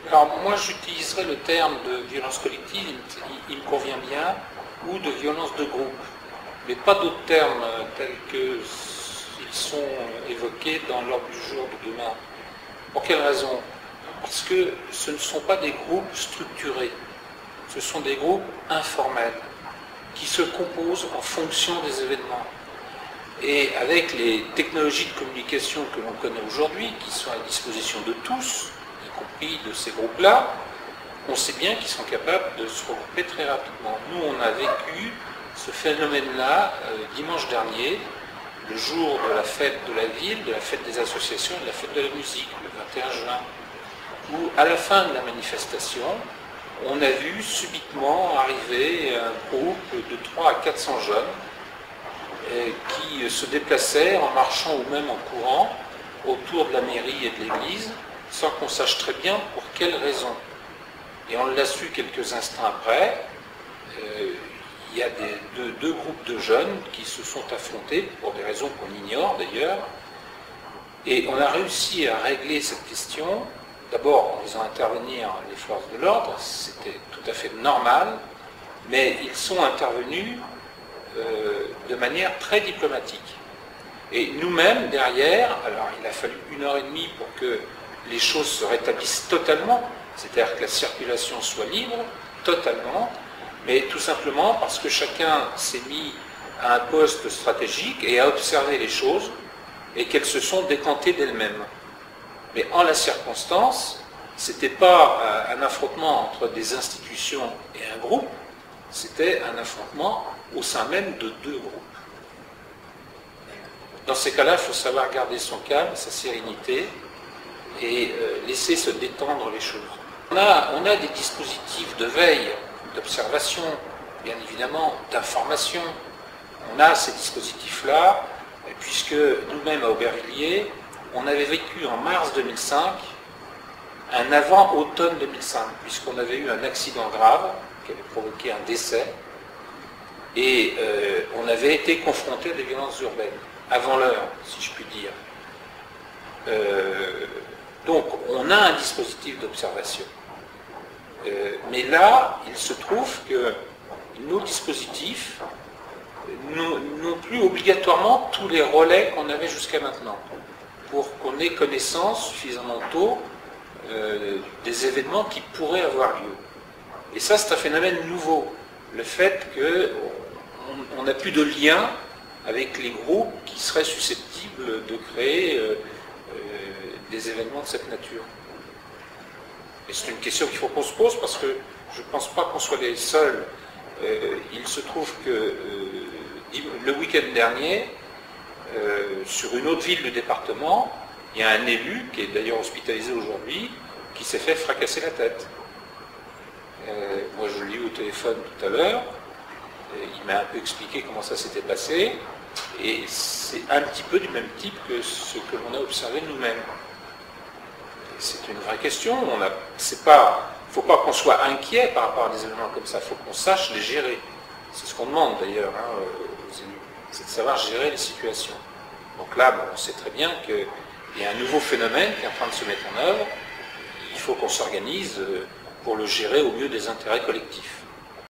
Alors moi j'utiliserais le terme de violence collective, il me convient bien, ou de violence de groupe, mais pas d'autres termes tels qu'ils sont évoqués dans l'ordre du jour de demain. Pour quelle raison? Parce que ce ne sont pas des groupes structurés, ce sont des groupes informels, qui se composent en fonction des événements. Et avec les technologies de communication que l'on connaît aujourd'hui, qui sont à disposition de tous, y compris de ces groupes-là, on sait bien qu'ils sont capables de se regrouper très rapidement. Nous, on a vécu ce phénomène-là dimanche dernier, le jour de la fête de la ville, de la fête des associations et de la fête de la musique, le 21 juin, où à la fin de la manifestation, on a vu subitement arriver un groupe de 300 à 400 jeunes qui se déplaçaient en marchant ou même en courant autour de la mairie et de l'église, sans qu'on sache très bien pour quelle raison. Et on l'a su quelques instants après, il y a deux groupes de jeunes qui se sont affrontés, pour des raisons qu'on ignore d'ailleurs, et on a réussi à régler cette question, d'abord en faisant intervenir les forces de l'ordre, c'était tout à fait normal, mais ils sont intervenus de manière très diplomatique. Et nous-mêmes, derrière, alors il a fallu 1h30 pour que les choses se rétablissent totalement, c'est-à-dire que la circulation soit libre, totalement, mais tout simplement parce que chacun s'est mis à un poste stratégique et a observé les choses, et qu'elles se sont décantées d'elles-mêmes. Mais en la circonstance, ce n'était pas un affrontement entre des institutions et un groupe, c'était un affrontement au sein même de deux groupes. Dans ces cas-là, il faut savoir garder son calme, sa sérénité, et laisser se détendre les choses. On a des dispositifs de veille, d'observation, bien évidemment, d'information. On a ces dispositifs-là, puisque nous-mêmes à Aubervilliers, on avait vécu en mars 2005 un avant-automne 2005, puisqu'on avait eu un accident grave qui avait provoqué un décès, et on avait été confronté à des violences urbaines, avant l'heure, si je puis dire. Donc on a un dispositif d'observation. Mais là, il se trouve que nos dispositifs n'ont plus obligatoirement tous les relais qu'on avait jusqu'à maintenant, pour qu'on ait connaissance suffisamment tôt des événements qui pourraient avoir lieu. Et ça, c'est un phénomène nouveau. Le fait qu'on n'a plus de lien avec les groupes qui seraient susceptibles de créer des événements de cette nature. Et c'est une question qu'il faut qu'on se pose parce que je ne pense pas qu'on soit les seuls. Il se trouve que le week-end dernier, sur une autre ville du département, il y a un élu, qui est d'ailleurs hospitalisé aujourd'hui, qui s'est fait fracasser la tête. Moi je l'ai eu au téléphone tout à l'heure, il m'a un peu expliqué comment ça s'était passé, et c'est un petit peu du même type que ce que l'on a observé nous-mêmes. C'est une vraie question, il ne faut pas qu'on soit inquiet par rapport à des événements comme ça, il faut qu'on sache les gérer. C'est ce qu'on demande d'ailleurs aux élus, c'est de savoir gérer les situations. Donc là, on sait très bien qu'il y a un nouveau phénomène qui est en train de se mettre en œuvre, il faut qu'on s'organise pour le gérer au mieux des intérêts collectifs.